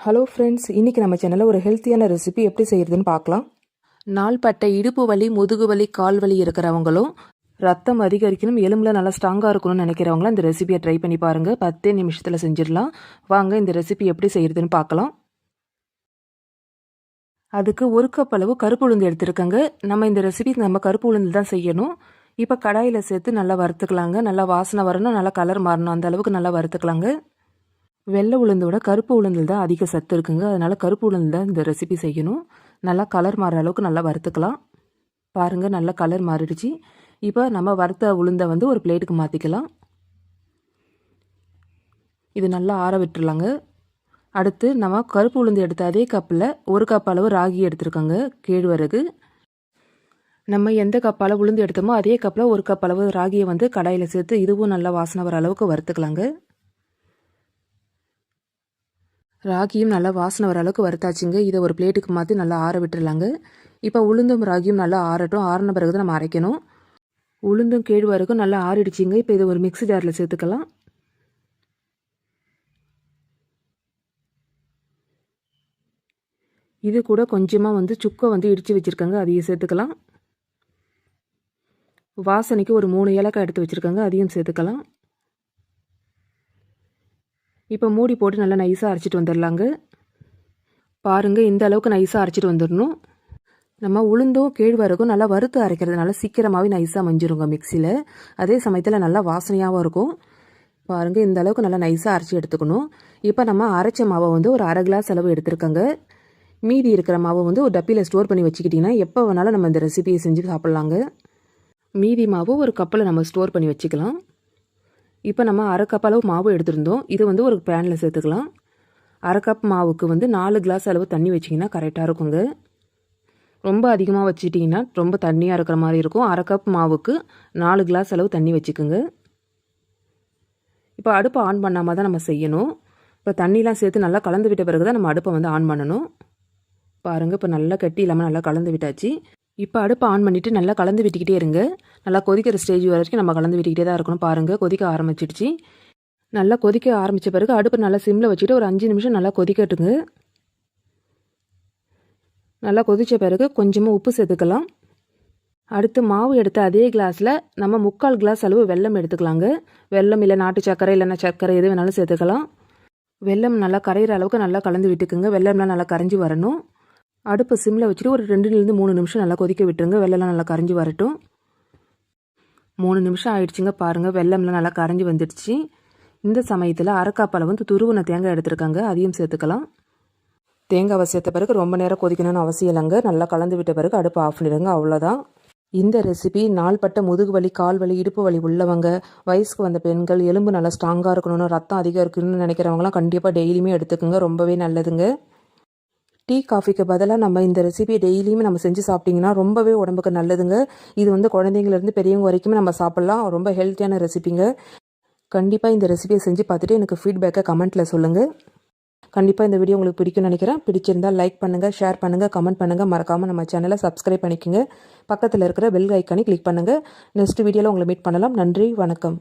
Hello friends, இன்றைக்கி நம்ம சேனலில் ஒரு ஹெல்த்தியான ரெசிபி எப்படி செய்கிறதுன்னு பார்க்கலாம். நாள்பட்ட இடுப்பு வலி, முதுகு வலி, கால் வலி இருக்கிறவங்களும் ரத்தம் அதிகரிக்கணும், எலும்பில் நல்லா ஸ்ட்ராங்காக இருக்கணும்னு நினைக்கிறவங்களும் இந்த ரெசிபியை ட்ரை பண்ணி பாருங்கள். 10 நிமிஷத்தில் செஞ்சிடலாம். வாங்க இந்த ரெசிபி எப்படி செய்கிறதுன்னு பார்க்கலாம். அதுக்கு ஒரு கப் அளவு கருப்பு உளுந்து எடுத்துருக்கங்க. நம்ம இந்த ரெசிபி கருப்பு உளுந்து தான் செய்யணும். இப்போ கடாயில் சேர்த்து நல்லா வறுத்துக்கலாங்க. நல்லா வாசனை வரணும், நல்லா கலர் மாறணும், அந்த அளவுக்கு நல்லா வறுத்துக்கலாங்க. வெள்ளை உளுந்தோட கருப்பு உளுந்தில் தான் அதிக சத்து இருக்குங்க. அதனால் கருப்பு உளுந்து தான் இந்த ரெசிபி செய்யணும். நல்லா கலர் மாறுற அளவுக்கு நல்லா வறுத்துக்கலாம். பாருங்கள், நல்லா கலர் மாறிடுச்சு. இப்போ நம்ம வறுத்த உளுந்தை ஒரு பிளேட்டுக்கு மாற்றிக்கலாம். இது நல்லா ஆற விட்டுருலாங்க. அடுத்து நம்ம கருப்பு உளுந்து எடுத்த அதே கப்பில் ஒரு கப் அளவு ராகி எடுத்துருக்கோங்க, கேழ்வரகு. நம்ம எந்த கப் அளவு உளுந்து எடுத்தோமோ அதே கப்பில் ஒரு கப் அளவு ராகியை கடாயில் சேர்த்து இதுவும் நல்லா வாசனை வர அளவுக்கு வறுத்துக்கலாங்க. ராகியும் நல்லா வாசனை வர அளவுக்கு வறுத்தாச்சுங்க. இதை ஒரு பிளேட்டுக்கு மாற்றி நல்லா ஆற விட்டுருலாங்க. இப்போ உளுந்தும் ராகியும் நல்லா ஆறட்டும். ஆறின பிறகு தான் நம்ம அரைக்கணும். உளுந்தும் கேழ்வரகும் நல்லா ஆறிடுச்சிங்க. இப்போ இதை ஒரு மிக்ஸி ஜாரில் சேர்த்துக்கலாம். இது கூட கொஞ்சமாக சுக்கை இடித்து வச்சுருக்காங்க, அதையும் சேர்த்துக்கலாம். வாசனைக்கு ஒரு 3 ஏலக்காய் எடுத்து வச்சுருக்காங்க, அதையும் சேர்த்துக்கலாம். இப்போ மூடி போட்டு நல்லா நைஸாக அரைச்சிட்டு வந்துடலாங்க. பாருங்கள், இந்த அளவுக்கு நைஸாக அரைச்சிட்டு வந்துடணும். நம்ம உளுந்தும் கேழ்வரகும் நல்லா வறுத்து அரைக்கிறதுனால சீக்கிரமாகவே நைஸாக மஞ்சிருங்க மிக்சியில். அதே சமயத்தில் நல்லா வாசனையாகவும் இருக்கும். பாருங்கள், இந்த அளவுக்கு நல்லா நைஸாக அரைச்சி எடுத்துக்கணும். இப்போ நம்ம அரைச்ச மாவை ஒரு அரை கிளாஸ் அளவு எடுத்துருக்கோங்க. மீதி இருக்கிற மாவை ஒரு டப்பியில் ஸ்டோர் பண்ணி வச்சுக்கிட்டிங்கன்னா எப்போ வேணாலும் நம்ம இந்த ரெசிபியை செஞ்சு சாப்பிட்லாங்க. மீதி மாவு ஒரு கப்பில் நம்ம ஸ்டோர் பண்ணி வச்சுக்கலாம். இப்போ நம்ம அரை கப் அளவு மாவு எடுத்துருந்தோம். இது ஒரு பேனில் சேர்த்துக்கலாம். அரை கப் மாவுக்கு 4 கிளாஸ் அளவு தண்ணி வச்சிங்கன்னா கரெக்டாக இருக்குங்க. ரொம்ப அதிகமாக வச்சுட்டிங்கன்னா ரொம்ப தண்ணியாக இருக்கிற மாதிரி இருக்கும். அரை கப் மாவுக்கு 4 கிளாஸ் அளவு தண்ணி வச்சுக்கோங்க. இப்போ அடுப்பை ஆன் பண்ணாமல் தான் நம்ம செய்யணும். இப்போ தண்ணிலாம் சேர்த்து நல்லா கலந்து விட்ட பிறகு தான் நம்ம அடுப்பை ஆன் பண்ணணும். பாருங்கள், இப்போ நல்லா கட்டி இல்லாமல் நல்லா கலந்து விட்டாச்சு. இப்போ அடுப்பை ஆன் பண்ணிவிட்டு நல்லா கலந்து விட்டுக்கிட்டே இருங்க. நல்லா கொதிக்கிற ஸ்டேஜ் வரைக்கும் நம்ம கலந்து விட்டுக்கிட்டே தான் இருக்கணும். பாருங்கள், கொதிக்க ஆரம்பிச்சிடுச்சு. நல்லா கொதிக்க ஆரம்பித்த பிறகு அடுப்பை நல்லா சிம்மில் வச்சுட்டு ஒரு 5 நிமிஷம் நல்லா கொதிக்கட்டுங்க. நல்லா கொதித்த பிறகு கொஞ்சமாக உப்பு சேர்த்துக்கலாம். அடுத்து மாவு எடுத்த அதே கிளாஸில் நம்ம 3/4 கிளாஸ் அளவு வெல்லம் எடுத்துக்கலாங்க. வெல்லம் இல்லை நாட்டு சர்க்கரை இல்லைன்னா சர்க்கரை எது வேணாலும் சேர்த்துக்கலாம். வெல்லம் நல்லா கரையிற அளவுக்கு நல்லா கலந்து விட்டுக்குங்க. வெல்லம்லாம் நல்லா கரைஞ்சி வரணும். அடுப்பு சிம்மில் வச்சுட்டு ஒரு 2லேருந்து 3 நிமிஷம் நல்லா கொதிக்க விட்டுருங்க. வெள்ளம்லாம் நல்லா கரைஞ்சி வரட்டும். 3 நிமிஷம் ஆயிடுச்சுங்க. பாருங்கள், வெள்ளம்லாம் நல்லா கரைஞ்சி வந்துடுச்சு. இந்த சமயத்தில் அரை கப் அளவு துருவின தேங்காய் எடுத்துருக்காங்க, அதையும் சேர்த்துக்கலாம். தேங்காவை சேர்த்த பிறகு ரொம்ப நேரம் கொதிக்கணும்னு அவசியம் இல்லைங்க. நல்லா கலந்து விட்ட பிறகு அடுப்பு ஆஃப் பண்ணிடுங்க, அவ்வளோதான். இந்த ரெசிபி நாள்பட்ட முதுகு வலி, கால் வலி, இடுப்பு வலி உள்ளவங்க, வயசுக்கு வந்த பெண்கள், எலும்பு நல்லா ஸ்ட்ராங்காக இருக்கணும்னு, ரத்தம் அதிகம் இருக்கணும்னு நினைக்கிறவங்களாம் கண்டிப்பாக டெய்லியுமே எடுத்துக்கோங்க. ரொம்பவே நல்லதுங்க. டீ காஃபிக்கு பதிலாக நம்ம இந்த ரெசிபி டெய்லியுமே நம்ம செஞ்சு சாப்பிட்டிங்கன்னா ரொம்பவே உடம்புக்கு நல்லதுங்க. இது குழந்தைங்கலேருந்து பெரியவங்க வரைக்குமே நம்ம சாப்பிட்லாம். ரொம்ப ஹெல்த்தியான ரெசிபிங்க. கண்டிப்பாக இந்த ரெசிபியை செஞ்சு பார்த்துட்டு எனக்கு ஃபீட்பேக்கை கமெண்ட்டில் சொல்லுங்கள். கண்டிப்பாக இந்த வீடியோ உங்களுக்கு பிடிக்கும்னு நினைக்கிறேன். பிடிச்சிருந்தால் லைக் பண்ணுங்கள், ஷேர் பண்ணுங்கள், கமெண்ட் பண்ணுங்கள். மறக்காமல் நம்ம சேனலை சப்ஸ்கிரைப் பண்ணிக்கோங்க. பக்கத்தில் இருக்கிற பெல் ஐக்கானை கிளிக் பண்ணுங்கள். நெக்ஸ்ட் வீடியோவில் உங்களை மீட் பண்ணலாம். நன்றி, வணக்கம்.